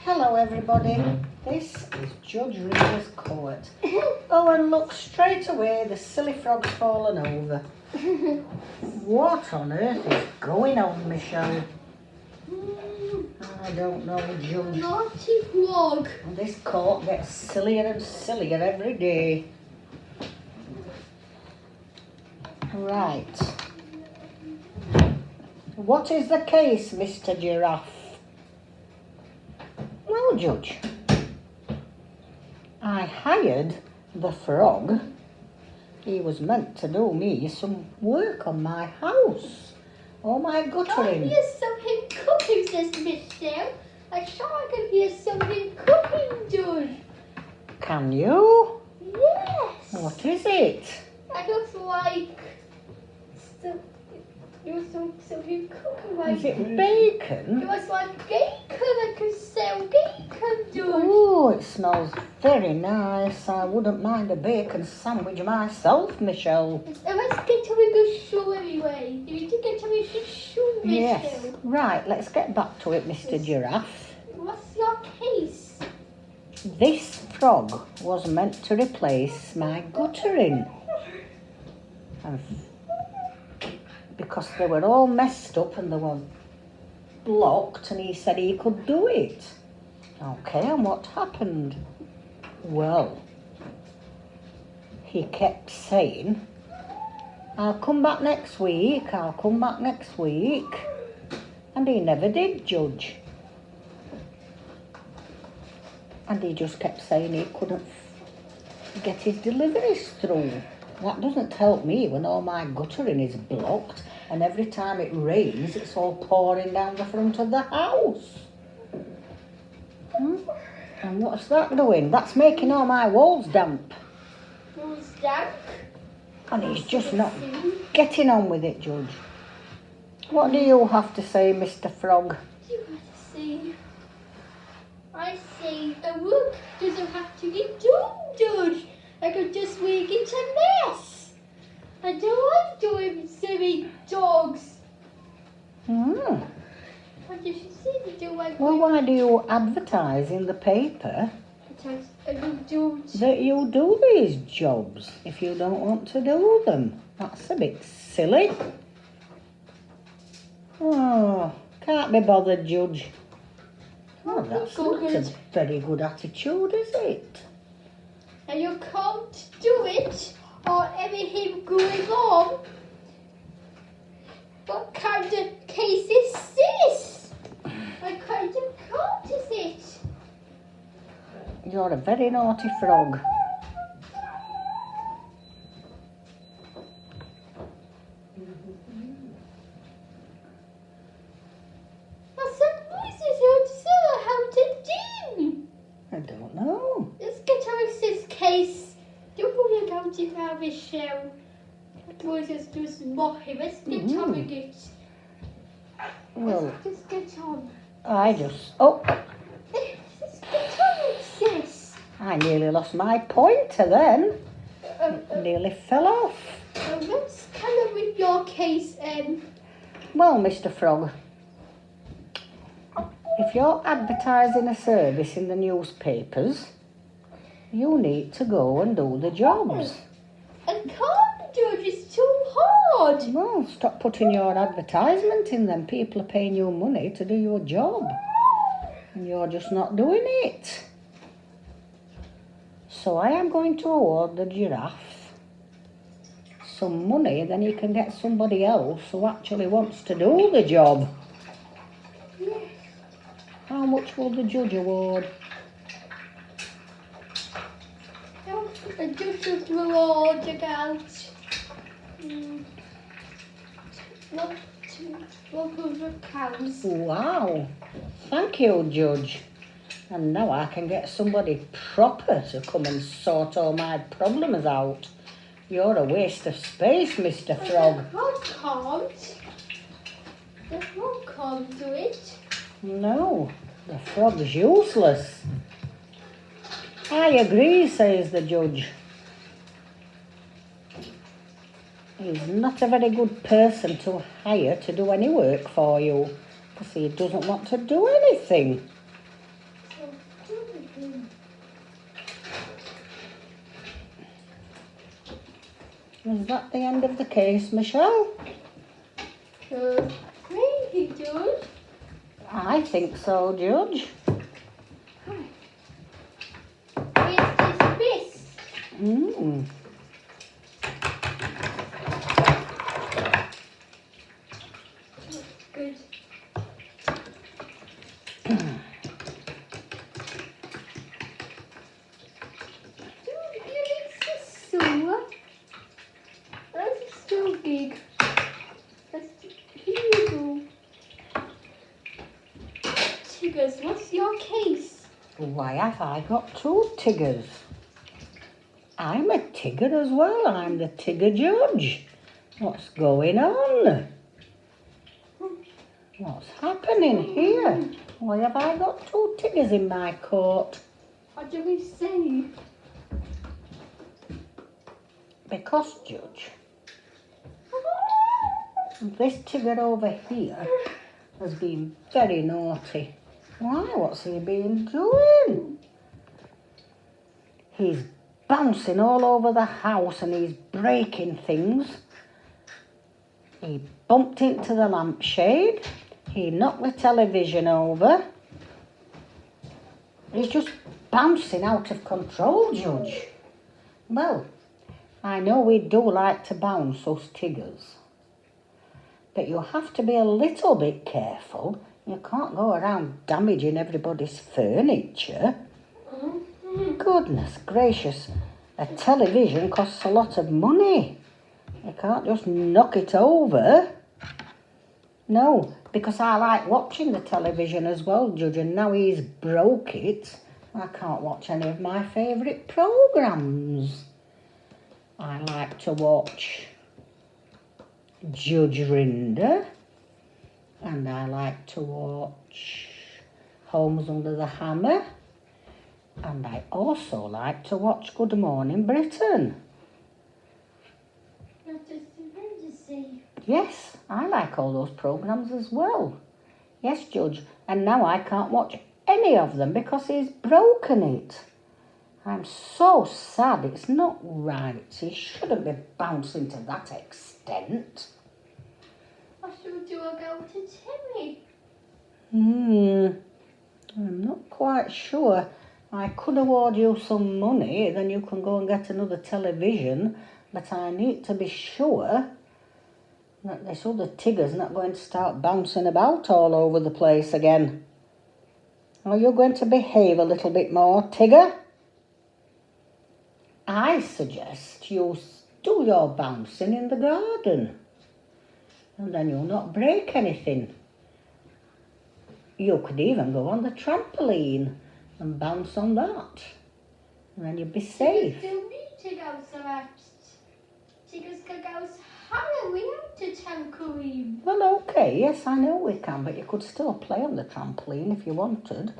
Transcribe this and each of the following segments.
Hello everybody, this is Judge Rinder's court. Oh, and look, straight away the silly frog's fallen over. What on earth is going on, Michelle? I don't know, Judge. Naughty frog. This court gets sillier and sillier every day. Right. What is the case, Mr. Giraffe? Well, Judge, I hired the frog. He was meant to do me some work on my house, or my I guttering. hear something cooking, says Michelle. I sure I can hear something cooking done. Can you? Yes. What is it? I looks like something cooking like. Is it It bacon? was like bacon. I can sell bacon done. Oh, it smells very nice. I wouldn't mind a bacon sandwich myself, Michelle. Let's get to a good show anyway. You need to get to a good show, Michelle. Yes. Right, let's get back to it, Mr. Giraffe. What's your case? This frog was meant to replace my guttering. And because they were all messed up and they were blocked, and he said he could do it. Okay, and what happened? Well, he kept saying, I'll come back next week, I'll come back next week. And he never did, Judge. And he just kept saying he couldn't get his deliveries through. That doesn't help me when all my guttering is blocked and every time it rains it's all pouring down the front of the house. And what's that doing? That's making all my walls damp. Who's that? And he's just not getting on with it, Judge. What do you have to say, Mr. Frog? You gotta see. I say the work doesn't have to be done, Judge. I could just make it a mess. I don't like doing silly dogs. What did she say to do? Well, why do you advertise in the paper I don't. that you do these jobs if you don't want to do them? That's a bit silly. Oh, can't be bothered, Judge. Oh, that's not a very good attitude, is it? And you can't do it or everything going on. What kind of case is this? What kind of court is it? You're a very naughty frog. What's that noises how to do? I don't know. Let's get out this case. Don't worry about it now, Michelle. That voice is just mocking. Let's get on with it. Well, Let's just get on. Oh, Let's get on with this. I nearly lost my pointer then. Nearly fell off. Let's kind of with your case, Well, Mr. Frog, if you're advertising a service in the newspapers, you need to go and do the jobs. I can't, Judge. It's too hard. Well, stop putting your advertisement in them. People are paying you money to do your job. And you're just not doing it. So I am going to award the giraffe some money, then he can get somebody else who actually wants to do the job. Yes. How much will the judge award? I just have to award about 100 pounds. Wow. Thank you, Judge. And now I can get somebody proper to come and sort all my problems out. You're a waste of space, Mr. Frog. The frog can't do it. No, the frog's useless. I agree, says the judge. He's not a very good person to hire to do any work for you, because he doesn't want to do anything. Is that the end of the case, Michelle? Maybe, George. I think so, Judge. It's this. Mm. Good. That's so big. Here you go. Tiggers, what's your case? Why have I got 2 Tiggers? I'm a Tigger as well. I'm the Tigger Judge. What's going on? What's happening here? Why have I got 2 Tiggers in my coat? What do we say? Because, Judge, this Tigger over here has been very naughty. Why? What's he been doing? He's bouncing all over the house and he's breaking things. He bumped into the lampshade. He knocked the television over. He's just bouncing out of control, Judge. Well, I know we do like to bounce, us Tiggers. But you have to be a little bit careful. You can't go around damaging everybody's furniture. Goodness gracious, a television costs a lot of money. You can't just knock it over. No, because I like watching the television as well, Judge, and now he's broke it. I can't watch any of my favourite programmes. I like to watch Judge Rinder, and I like to watch Homes Under the Hammer, and I also like to watch Good Morning Britain. Not just emergency. Yes, I like all those programmes as well. Yes, Judge, and now I can't watch any of them because he's broken it. I'm so sad, it's not right. He shouldn't be bouncing to that extent. What should we do about to Timmy? I'm not quite sure. I could award you some money, then you can go and get another television, but I need to be sure that this other Tigger's not going to start bouncing about all over the place again. Are you going to behave a little bit more, Tigger? I suggest you do your bouncing in the garden, and then you'll not break anything. You could even go on the trampoline and bounce on that, and then you'd be safe. Still need to go so much. Tiggers can go Halloween to trampoline. Well, okay, yes, I know we can, but you could still play on the trampoline if you wanted.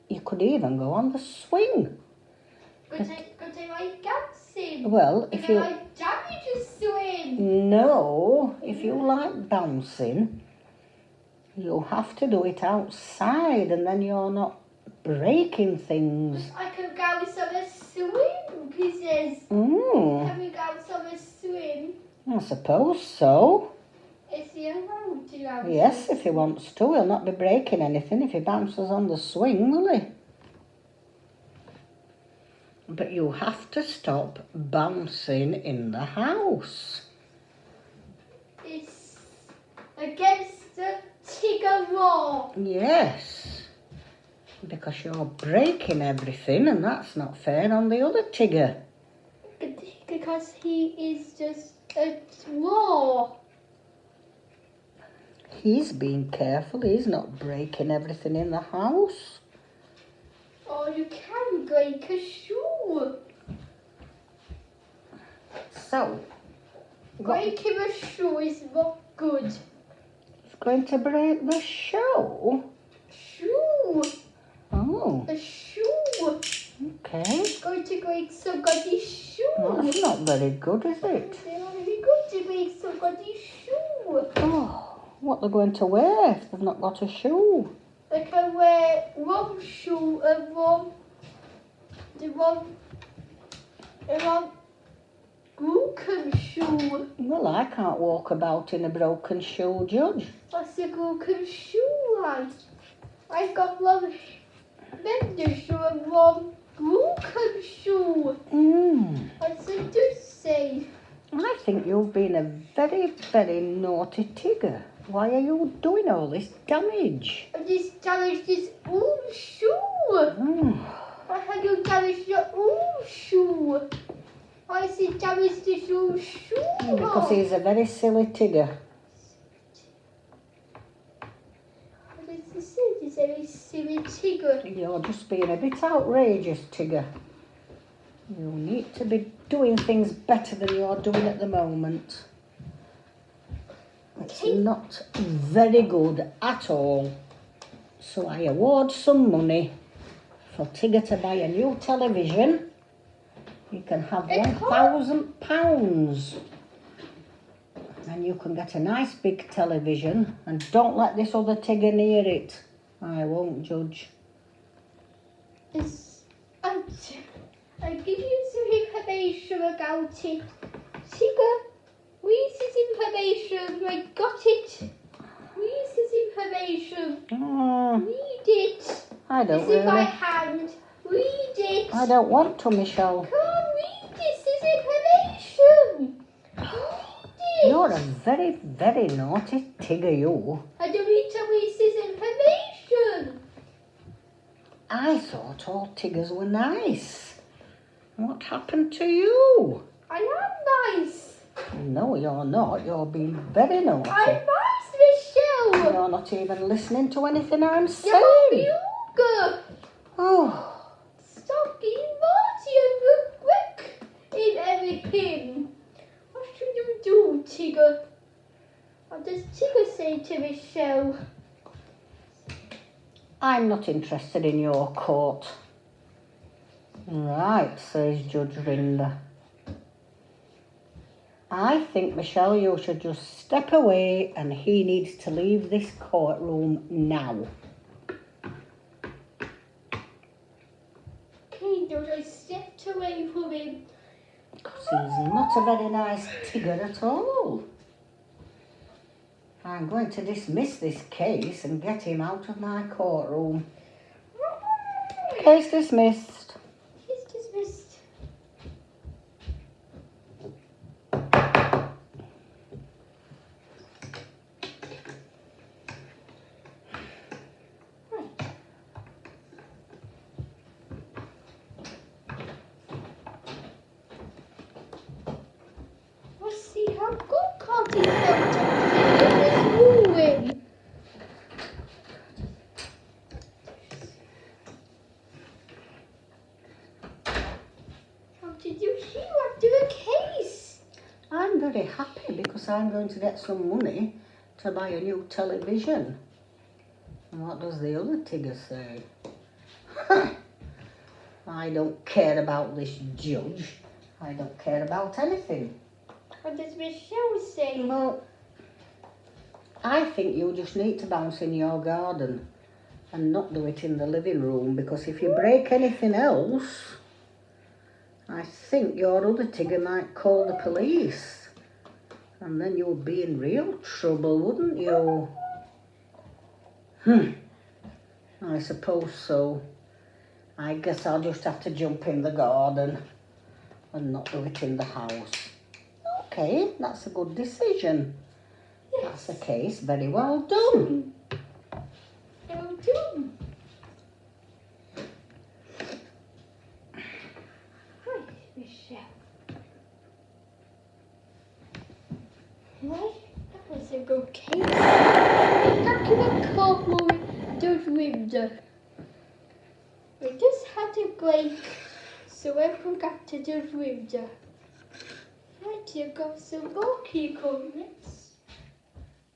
You could even go on the swing. Could I like dancing? Well, if you... I like Daddy to swing. No, if you like bouncing, you'll have to do it outside, and then you're not breaking things. I could go on a swing, pieces. Can we go on a swing? I suppose so. Is he allowed to go? Yes, if he wants to. He'll not be breaking anything if he bounces on the swing, will he? But you have to stop bouncing in the house. It's against the Tigger law. Yes, because you're breaking everything, and that's not fair on the other Tigger. Because he is just a law. He's being careful. He's not breaking everything in the house. Oh, you can break a shoe. So, Breaking a shoe is not good. it's going to break the show. Shoe. Oh, A shoe. okay. It's going to break somebody's shoe. That's not very good, is it? It's really good to break somebody's shoe. Oh, what they're going to wear if they've not got a shoe? They can wear one shoe and one broken shoe. Well, I can't walk about in a broken shoe, Judge. What's a broken shoe, lad? I've got one rinder shoe and one broken shoe. What's the judge say? I think you've been a very, very naughty tigger. Why are you doing all this damage? I just damaged his own shoe. Why have you damaged your own shoe? Why is he damaged his own shoe? Because he's a very silly tigger. What does he say? He's a very silly tigger. You're just being a bit outrageous, Tigger. You need to be doing things better than you're doing at the moment. It's not very good at all. So I award some money for Tigger to buy a new television. You can have £1,000. And you can get a nice big television. And don't let this other Tigger near it. I won't, Judge. I'll give you some information about it. Tigger, read this information. I got it. Read this information. Read it. I don't This is my really. hand. Read it. I don't want to, Michelle. Come on, read this information. Read it. You're a very, very naughty Tigger, you. I don't need to read this information. I thought all Tiggers were nice. What happened to you? I am nice. No, you're not. You're being very naughty. I'm nice, Michelle. You're not even listening to anything I'm saying. You're Hugo. Oh, Stop being naughty and quick in everything. What should you do, Tigger? What does Tigger say to Michelle? I'm not interested in your court. Right, says Judge Rinder. I think, Michelle, you should just step away and he needs to leave this courtroom now. Okay, Judge, I stepped away from him. Because he's not a very nice Tigger at all. I'm going to dismiss this case and get him out of my courtroom. Case dismissed. He's dismissed. Right. Let's see how go-kart is in this ruin. How did you hear after the case? I'm very happy because I'm going to get some money to buy a new television. And what does the other Tigger say? I don't care about this judge. I don't care about anything. What does Michelle say? Well, I think you just need to bounce in your garden and not do it in the living room, because if you break anything else, I think your other Tigger might call the police. And then you would be in real trouble, wouldn't you? I suppose so. I guess I'll just have to jump in the garden and not do it in the house. Okay, that's a good decision. That's the case. Very well done. Well done. Hi, Michelle. Right, that was a good case. Back to the courtroom, Judge Rinder. We just had a break, so welcome back to Judge Rinder. Right, you've got some more key coordinates.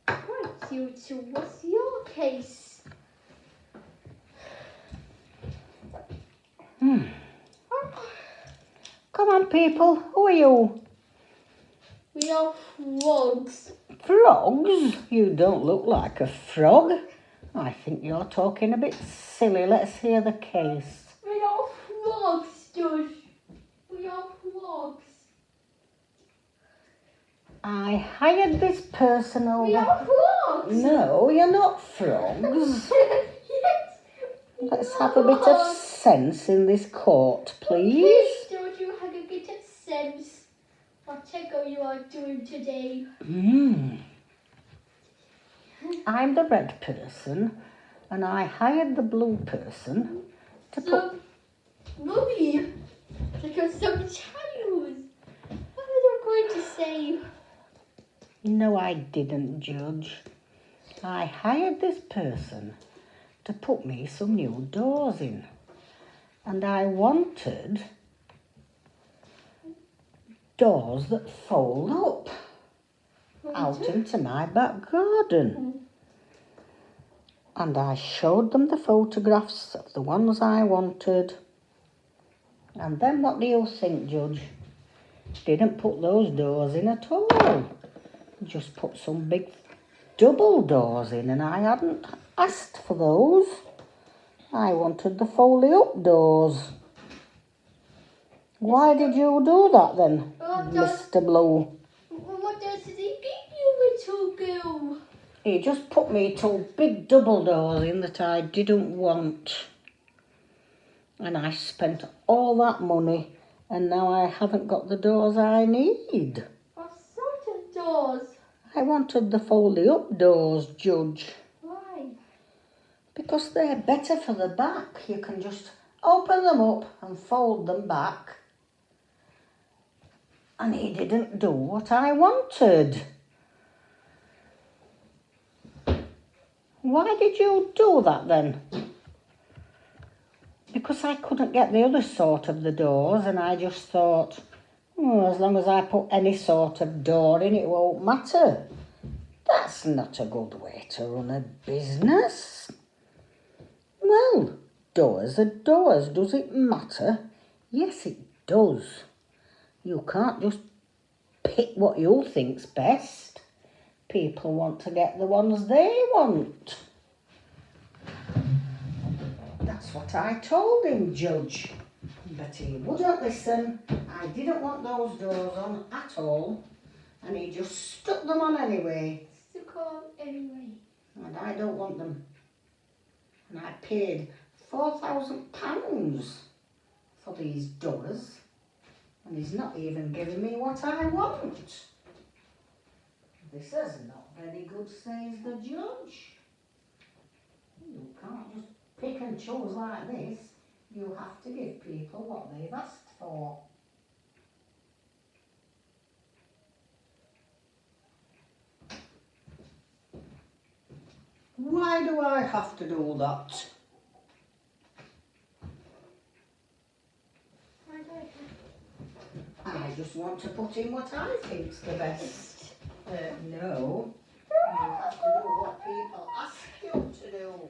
Right, you two, what's your case? Come on, people. Who are you? We are frogs. Frogs? You don't look like a frog. I think you're talking a bit silly. Let's hear the case. We are frogs, Judge. We are frogs. I hired this person over. We are frogs. No, you're not frogs. Yes. Let's have a bit of sense in this court, please. Please don't you have a bit of sense. Whatever you are doing today. I'm the red person, and I hired the blue person to put... Mummy, because some child. What was I going to say? No, I didn't, Judge. I hired this person to put me some new doors in. And I wanted doors that fold up out into my back garden. And I showed them the photographs of the ones I wanted. And then what do you think, Judge? Didn't put those doors in at all. Just put some big double doors in, and I hadn't asked for those. I wanted the foldy up doors. Why did you do that then, Mr. Blue? What does he give you, little girl? He just put me two big double doors in that I didn't want. And I spent all that money, and now I haven't got the doors I need. What sort of doors? I wanted the foldy up doors, Judge. Why? Because they're better for the back. You can just open them up and fold them back. And he didn't do what I wanted. Why did you do that then? Because I couldn't get the other sort of the doors, and I just thought, oh, as long as I put any sort of door in, it won't matter. That's not a good way to run a business. Well, doors are doors. Does it matter? Yes, it does. You can't just pick what you think's best. People want to get the ones they want. That's what I told him, Judge. But he wouldn't listen. I didn't want those doors on at all. And he just stuck them on anyway. Stuck on anyway. And I don't want them. And I paid £4,000 for these doors. And he's not even giving me what I want. This is not very good, says the judge. You can't just pick and choose like this. You have to give people what they've asked for. Why do I have to do that? I just want to put in what I think's the best. No. You have to do what people ask you to do.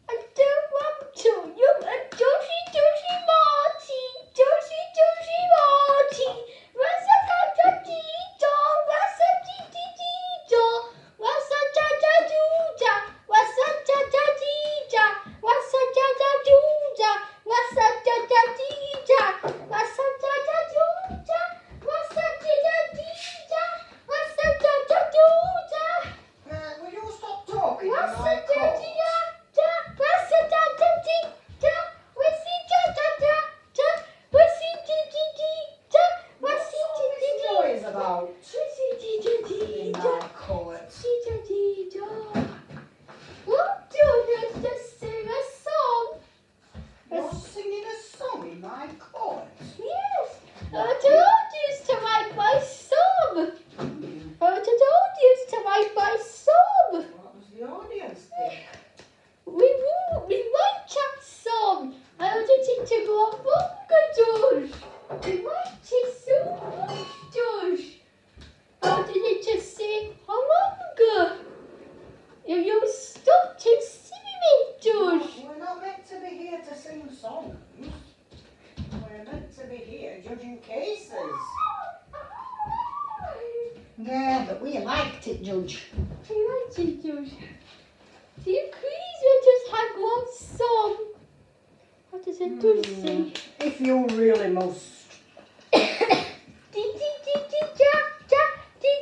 I don't want to. You're a doshy doshy Marty. Doshy doshy Marty. What's a da da dee da? What's a dee dee dee da? What's a da da doo da? What's a da da dee da? What's a da da doo da? What's a da da dee da? What's a da da doo da? What's a da da dee da? What's a da da doo da? Will you stop talking? What's when I a da call? dee da? What's a da da dee da? What's a da da da da? What's a dee dee dee da? What's a dee dee What's dee? all this noise about What's a dee dee dee in da? my court? Dee da dee da. What do you just sing a song? You're singing a song in my court. Yes. I told you to write my song. I told you to write my song. What does the audience think? We write that song. I wanted it to go on longer, George. We write it so much, George. I wanted it to stay longer. If you stop to see me, George. We're not meant to be here to sing songs. We're meant to be here judging cases. Yeah, but we liked it, Judge. I liked it, George. Do you please let us have one song? What does it do say? If you really must. Dee dee dee dee da da dee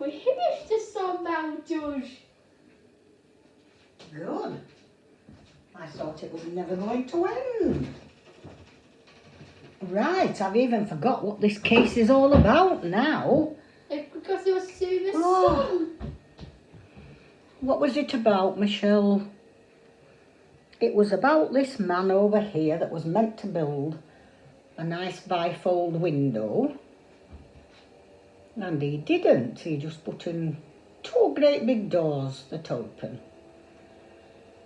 We finished the song now, Judge. Good. I thought it was never going to end. Right, I've even forgot what this case is all about now. It's because it was singing a Oh. song. What was it about, Michelle? It was about this man over here that was meant to build a nice bifold window. And he didn't. He just put in two great big doors that open.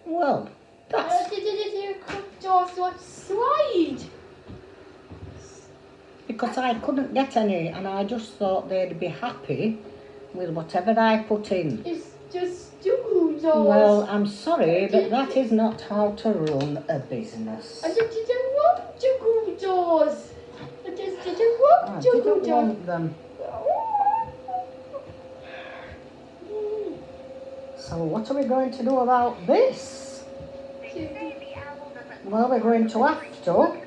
Well, that's Did doors not slide? because I couldn't get any and I just thought they'd be happy with whatever I put in. It's just two doors. Well, I'm sorry, but that is not how to run a business. I just didn't want two doors. I just didn't want I two didn't doors. want them. So what are we going to do about this? Well, we're going to have to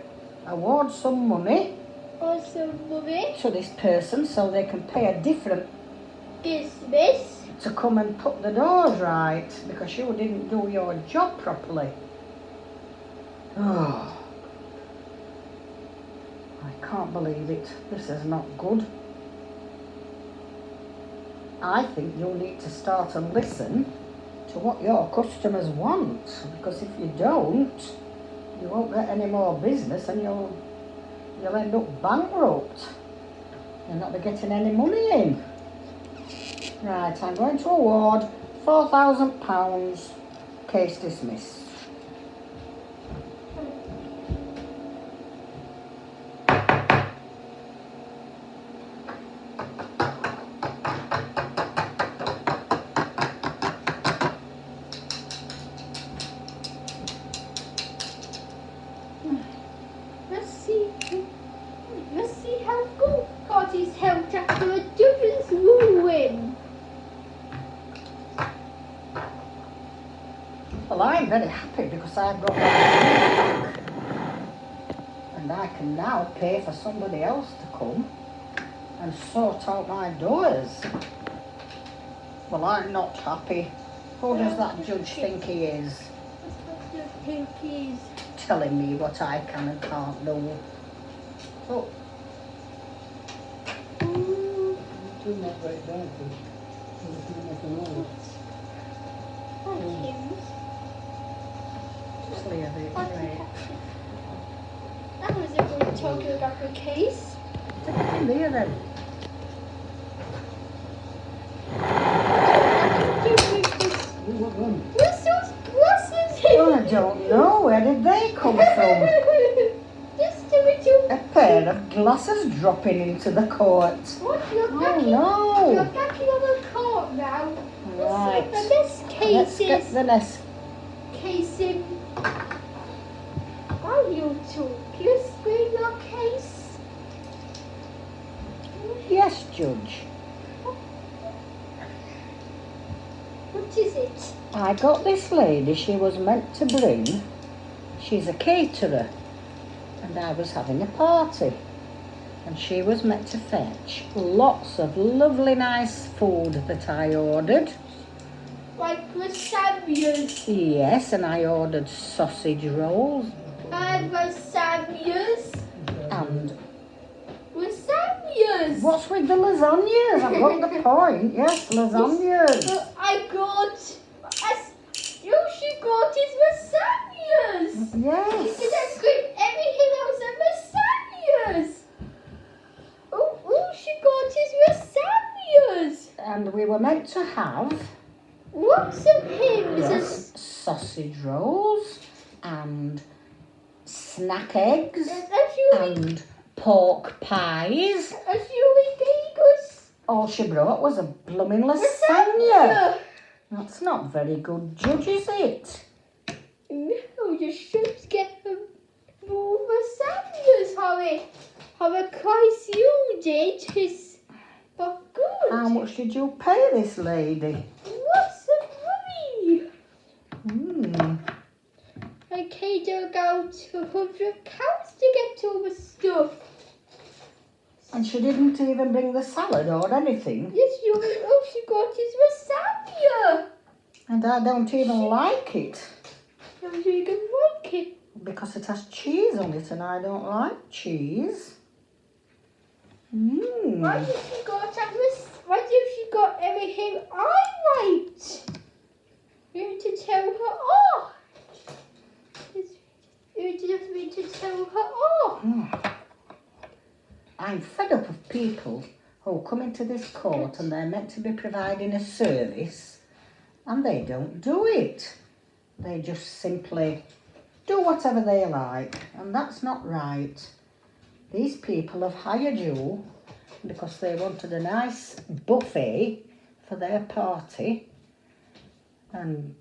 award some money Also, Mummy, to this person so they can pay a different business. to come and put the doors right because you didn't do your job properly. Oh, I can't believe it. This is not good. I think you need to start and listen to what your customers want, because if you don't, you won't get any more business and you'll end up bankrupt. You'll not be getting any money in. Right, I'm going to award £4,000. Case dismissed. Let's see how good God is helped after a devil's ruin. Well, I'm very happy because I've got that money back. And I can now pay for somebody else to come and sort out my doors. Well, I'm not happy. Who does that judge think he is? What do you think is? Telling me what I can and can't do. So, Too much right there, because there's too much noise. Thank you. just leave it, right. That was a good talking about the case. Take it in there then. What one? What's Well, I don't know. Where did they come from? Just a little. A pair of glasses dropping into the court. What? You're Oh backing, no! You're backing on the court now. Right. The next Let's case get is the next. casing. Oh, you two. Can you explain your case? Yes, Judge. What is it? I got this lady. She was meant to bring. She's a caterer, and I was having a party, and she was meant to fetch lots of lovely, nice food that I ordered. Like lasagnas. Yes, and I ordered sausage rolls And lasagnas. and Lasagnas. what's with the lasagnas? I've got the point. Yes, lasagnas. But I got. You she got his lasagnas. You Yes. didn't scream everything else and lasagnas. Oh, she got his lasagnas. And we were meant to have What's of him? yes, sausage rolls and snack eggs and pork pies. All she brought was a blooming lasagna. That's not very good, Judge, is it? No, you should get more lasagnas, Harry. How a price you did is but good. How much did you pay this lady? What's the money? I paid her about £100 to get all the stuff. And she didn't even bring the salad or anything. Yes, you all she got is lasagna. And I don't even like it. No, you don't like it. Because it has cheese on it and I don't like cheese. Why did she got why did she got everything I liked? You need to tell her off. You just need to tell her off. I'm fed up of people who come into this court and they're meant to be providing a service and they don't do it. They just simply do whatever they like, and that's not right. These people have hired you because they wanted a nice buffet for their party and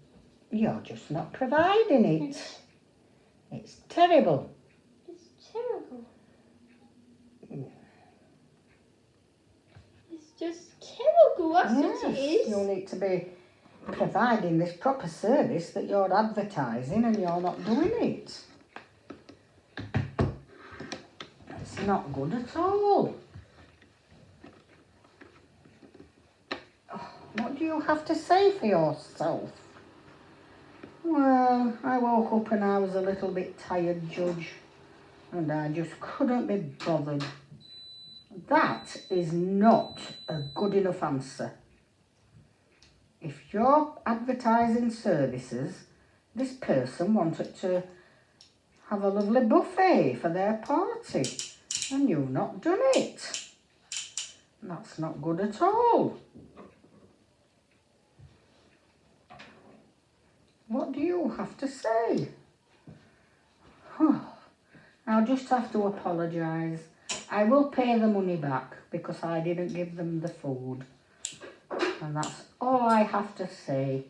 you're just not providing it. It's terrible. It's terrible. It's just terrible, that's what it is. You need to be providing this proper service that you're advertising and you're not doing it. It's not good at all. Oh, what do you have to say for yourself? Well, I woke up and I was a little bit tired, Judge, and I just couldn't be bothered. That is not a good enough answer. If you're advertising services, this person wanted to have a lovely buffet for their party and you've not done it. That's not good at all. What do you have to say? I'll just have to apologise. I will pay the money back because I didn't give them the food. And that's all I have to say.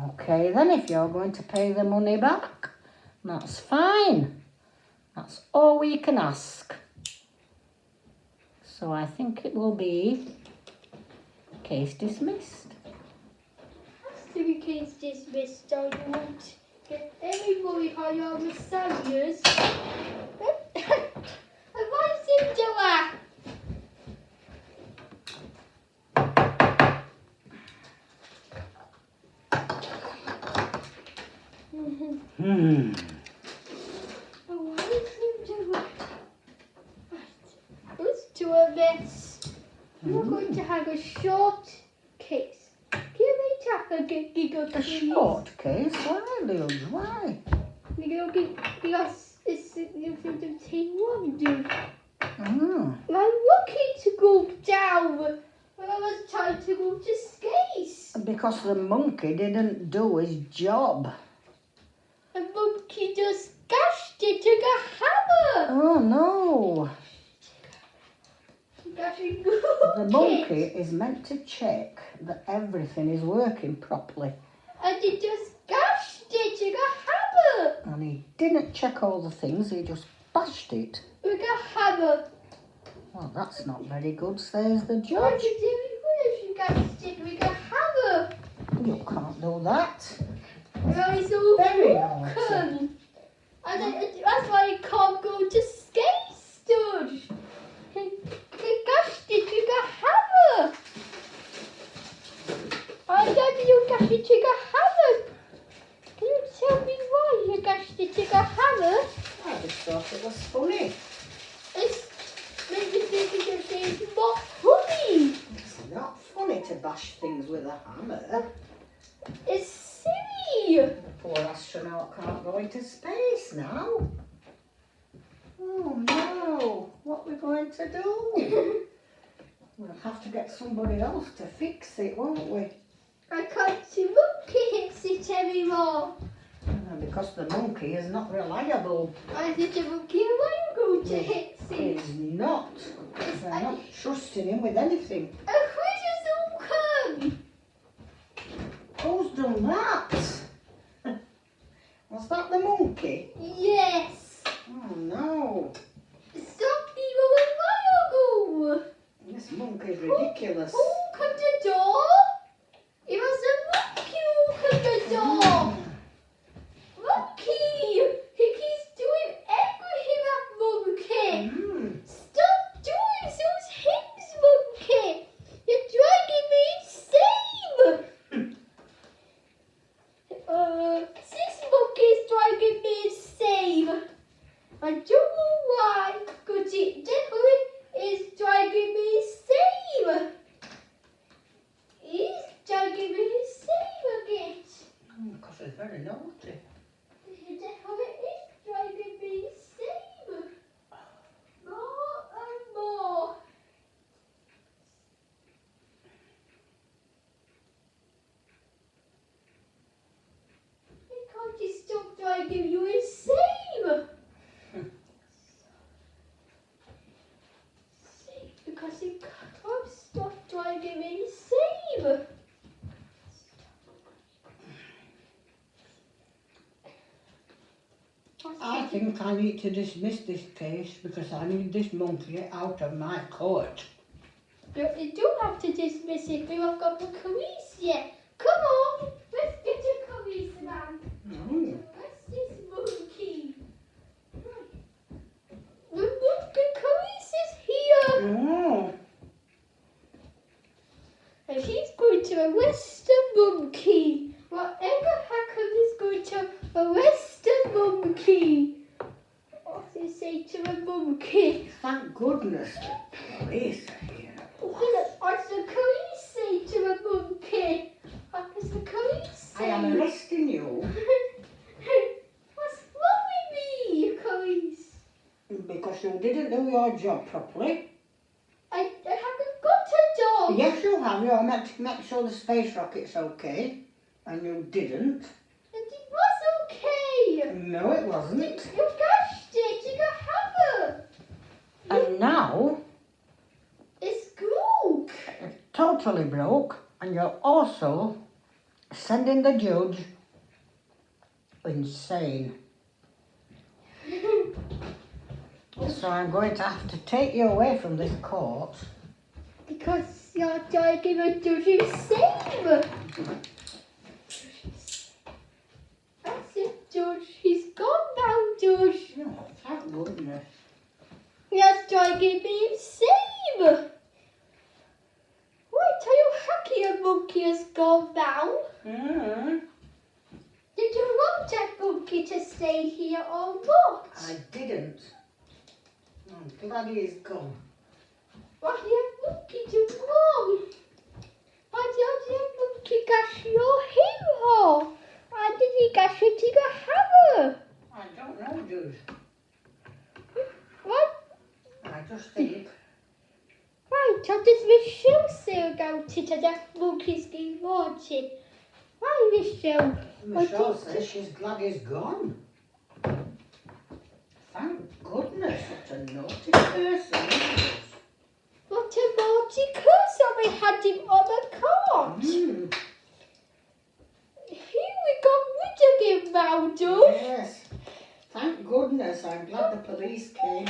Okay then, if you're going to pay the money back, that's fine. That's all we can ask. So I think it will be case dismissed. Has to be case dismissed, or you won't get any money on your lasagnas. Advise him, Joa. Let's do a mess. We're going to have a short case. Give me a giggle, A short case? Why, Lil? Why? Because it's the T1, dude. Mm. I'm lucky to go down when I was trying to go to space. Because the monkey didn't do his job. The monkey just gashed it, took a hammer. Oh no. The monkey it. is meant to check that everything is working properly. And he just gashed it, took a hammer. And he didn't check all the things, he just bashed it. With a hammer. Well, that's not very good, says the Why judge. did you do if you gashed it with a hammer? You can't do that. Well, it's all Very broken. That's why he can't go to space, dude. He gashed it with a hammer. Why don't you gash it with a hammer? Can you tell me why you gashed it with a hammer? I just thought it was funny. It's made me think it's not funny. It's not funny to bash things with a hammer. It's silly. The poor astronaut can't go into space now. Oh no, what are we going to do? We'll have to get somebody else to fix it, won't we? I can't see monkey hits it anymore. Because the monkey is not reliable. I think the monkey will go to hit it. He's not. They're not trusting him with anything. A quiz is Who's done that? Was that the monkey? Yes. Oh no. Something a while ago. This monkey's ridiculous. Who opened the door? It was a monkey who opened the door. Monkey! He keeps doing everything at monkey. think I've stopped driving insane. I think I need to dismiss this case because I need this monkey out of my court. You don't have to dismiss it. We haven't got the police yet. Come on, let's get a policeman. Mm. What's this monkey? The police is here. Oh. And he's going to arrest the monkey. Whatever happens, he's going to arrest the monkey. What does he say to the monkey? Thank goodness the police are here. What's the police say to the monkey? What does the police say? I am arresting you What's wrong with me, police? because you didn't do your job properly. I haven't got a dog. Yes, you have. You're meant to make sure the space rocket's okay, and you didn't. And it was okay. No, it wasn't. You gashed it. You got hammer. And now It's broke. it's totally broke, and you're also sending the judge insane. So I'm going to have to take you away from this court. Because you're driving a judge insane. That's it, Judge. He's gone now, Judge. No, thank goodness. You're driving me insane. Wait, are you happy a monkey has gone now? Mm. Did you want that monkey to stay here or not? I didn't. I'm glad he's gone. What did that monkey do wrong? Why did that monkey gash your hero? Why did he gash it to your hammer? I don't know, dude. What? I just think. Right, how does Michelle say about it and that monkey's been watching? Why, Michelle? Michelle says she's glad he's gone. Thank goodness, what a naughty person. What a naughty curse we had him on the cart. Mm. Here we got rid of him now, Judge. Yes. Thank goodness, I'm glad the police came.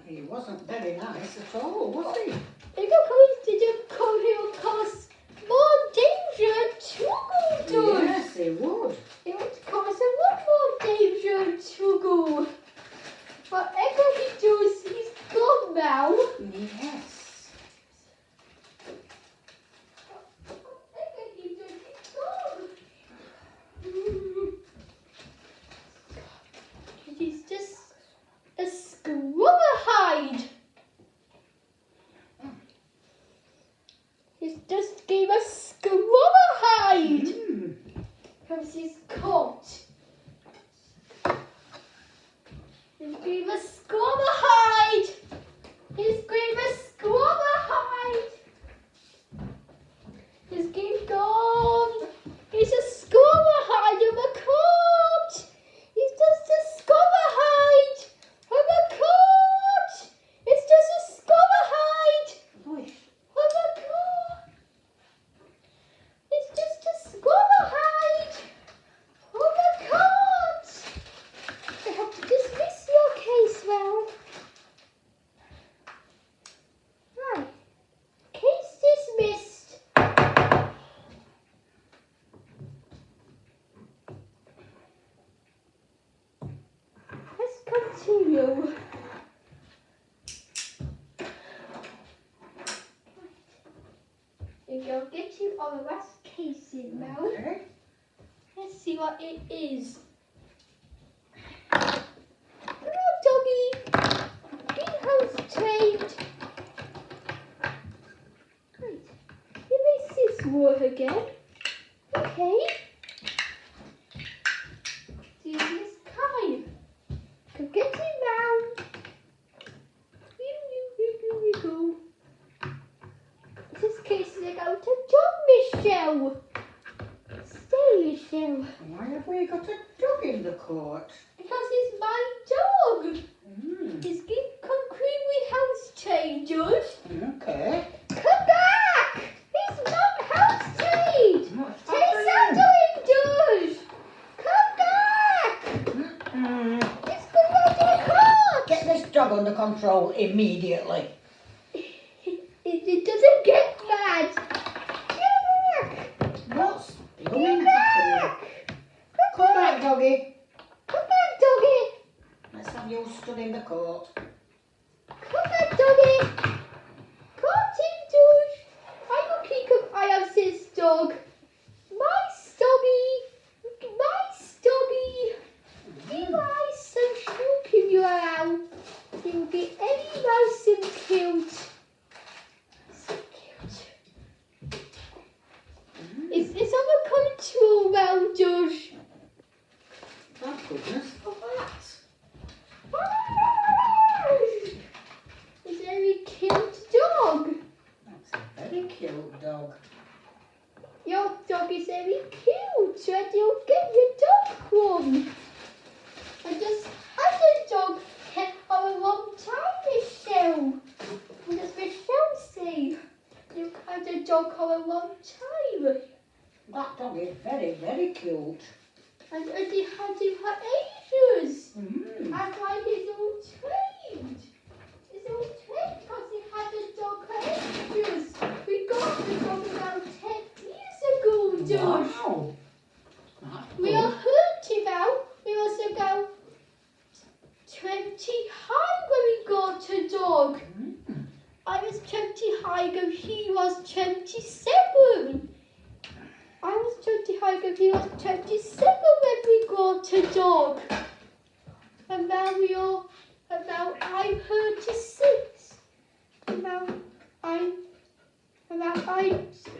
He wasn't very nice at all, was he? The police didn't come here cause more danger to go, Judge. Yes, he would. It would cause a lot more danger to go. Whatever he does, he's gone now. Yes. Whatever he does, he's gone. He's just a squirrelhide. He's just gave a squirrelhide. Mm. Because he's caught. He's gave a squirrelhide. He's gave a squirrelhide. He's gave gone. He's a squirrelhide of a coat. He's just a squirrelhide of a coat. It's just a squirrelhide Boy. of a coat. It's just a squirrelhide of a coat. I have to dismiss your case now. Right. Case dismissed. Let's continue. You're getting our last case in now. Okay. Let's see what it is. Hello, doggy. Greenhouse trained. Great. Erase this word again. Okay. Do this kind. Go get him now. Here we go. This case is about a dog, Michelle. Stay, Michelle. Why have we got a dog in the court? Because he's my dog. Mm. He's concretely house trained, Judge. control immediately. It doesn't get mad. What's blooming happening? Come back, doggy. Come back, doggy. Let's have you stood in the court. Come back, doggy. Come in, George. I will keep an eye on this dog. My stubby. My stubby. Be nice and smoking you around. You will get any nice and cute. So cute. It's under control now, George. Thank goodness for that. It's a very cute dog. That's a very cute dog. Your dog is very cute. Where do you get your dog from? I just had a dog for a long time, Michelle. What does Michelle say? You had a dog for a long time. That dog is very, very cute. And he had him for ages. Mm. That's why he's all trained. He's all trained because he had a dog for ages. We got the dog about 10 years ago, George. Wow. That's We good. are 30 now. We also go 20 high when we got a dog. Mm. I was 20 high and he was 27. I was 20 high and he was 27 when we got a dog. And now I'm 36. And I'm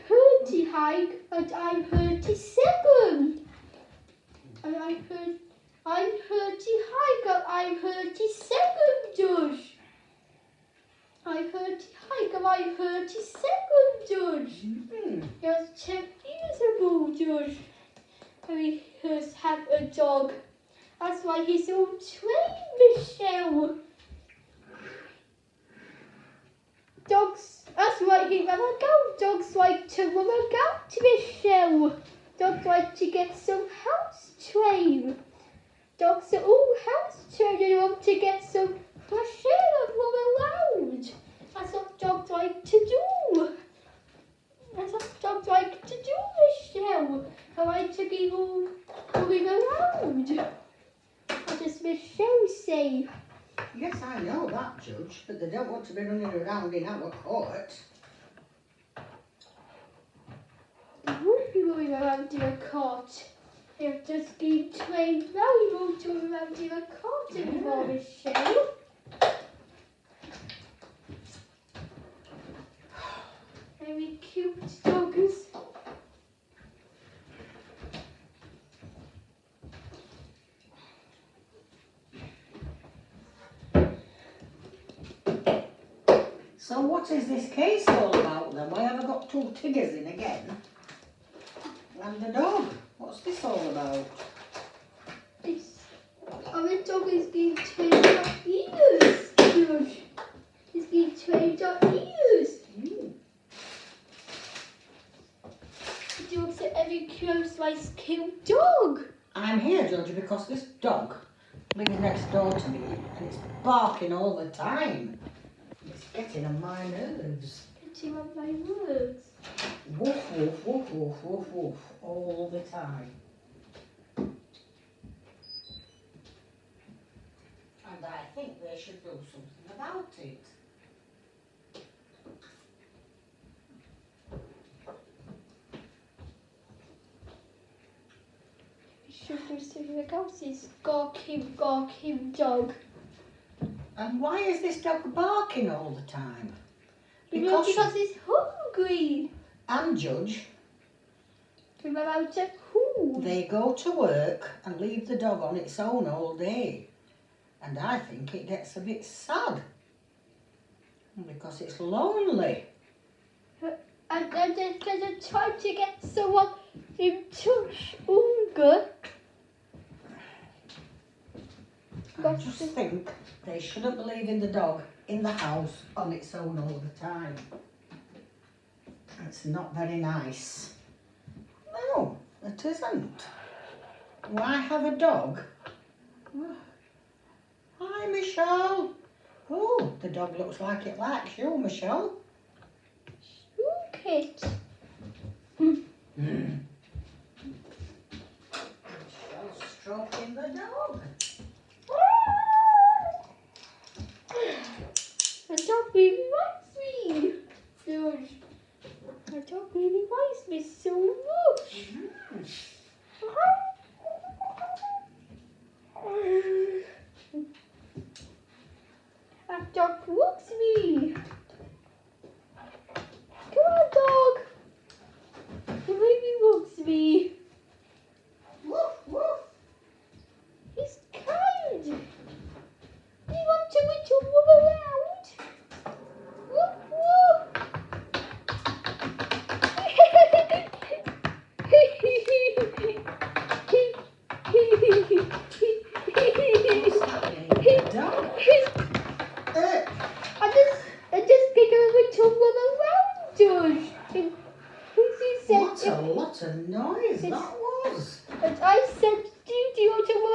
30 high and I'm 37. And I'm 30 high and I'm 37, George. I'm 30 high and I'm 37, George. Mm. It was 10 years ago, George. And he has had a dog. That's why he's so trained, Michelle. Dogs, that's why he never go. Dogs like to run about, Michelle. Dogs like to get some house trained. Dogs are all house trained and want to get some fresh air and run around. That's what dogs like to do. That's what dogs like to do, Michelle. They like to be all running around. What does Michelle say? Yes, I know that, Judge, but they don't want to be running around in our court. They won't be running around in a cart. They've just been trained now. You won't run around in a cart anymore, Michelle. Very cute doggers. So what is this case all about then? Why have I got 2 tiggers in again? And the dog. What's this all about? Our dog is being trained on ears, George. He's being trained on ears. Mm. The dog's a very close, nice, cute dog. I'm here, Georgie, because this dog lives next door to me and it's barking all the time. It's getting on my nerves. Getting on my nerves. Woof, woof, woof, woof, woof, woof, all the time. And I think they should do something about it. Sugar goes this gawking dog. And why is this dog barking all the time? Because he's hungry. And Judge, We're out of food. they go to work and leave the dog on its own all day. And I think it gets a bit sad. Because it's lonely. And then they try to get someone in touch hunger. I just think they shouldn't be leaving the dog in the house on its own all the time. It's not very nice. No, it isn't. Why have a dog? Hi, Michelle. Oh, the dog looks like it likes you, Michelle. Look it. Michelle's stroking the dog. The dog really likes me. George. The dog really likes me so much. That dog loves me. Come on, dog. The baby loves me. Woof, woof. He's kind. You want to move around? Whoop, whoop. Dog. I just get a little run around, George. And he said, What a lot of noise that was. and I said, do you want to run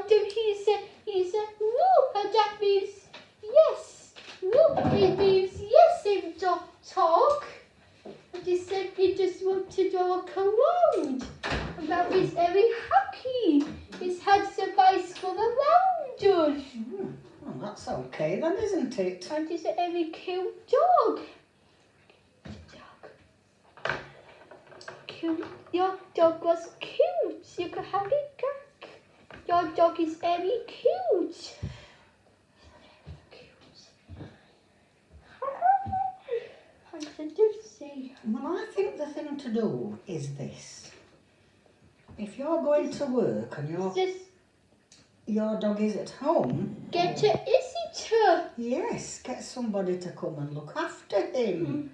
around? And he said, no, and that means yes. No, it means yes in talk. And he said, he just want to walk around. And that means very happy. His hands are nice for around, George. Well, that's okay then, isn't it? And he's a very cute dog. Cute. Your dog was cute. You could have it back. Your dog is very cute. I said, do say. Well, I think the thing to do is this. If you're going to work and Just your dog is at home, get a visitor. yes, get somebody to come and look after him.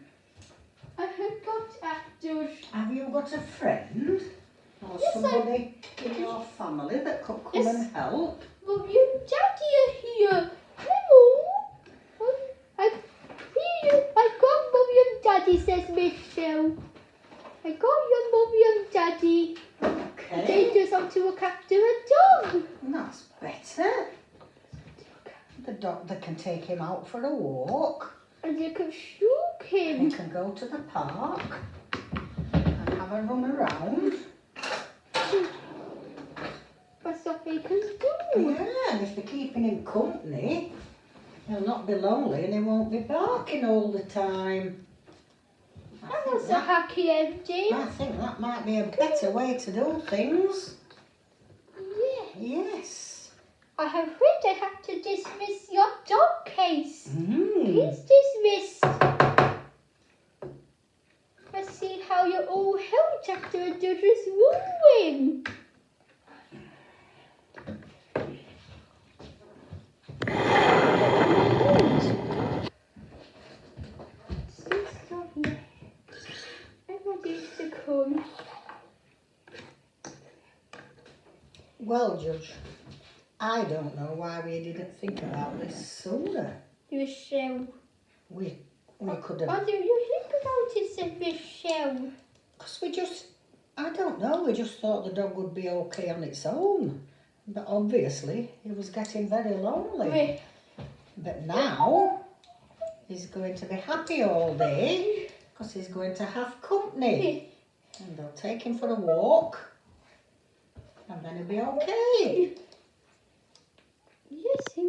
I have got after. Have you got a friend or Yes, somebody in your family that could come Yes. and help? Mum and Daddy are here. Hello. I got Mummy and Daddy, says Michelle. I got your Mummy and Daddy. Okay, They just want to look after a dog. that's better. The doctor can take him out for a walk. And you can stroke He him. can go to the park and have a run around. That's what they can do. Yeah, and if they're keeping him company, he'll not be lonely and he won't be barking all the time. That was a happy ending. I think that might be a better way to do things. Yeah. Yes. I have heard I have to dismiss your dog case. Please dismissed. Let's see how you're all held after a judge's ruling. So sorry. Everyone needs to come. Well, Judge, I don't know why we didn't think about this sooner. Michelle. We could have, What do you think about it, said Michelle? because I don't know, we just thought the dog would be okay on its own. But obviously, he was getting very lonely. Wait. But now, he's going to be happy all day, because he's going to have company. And they'll take him for a walk, and then he'll be okay. Yes, he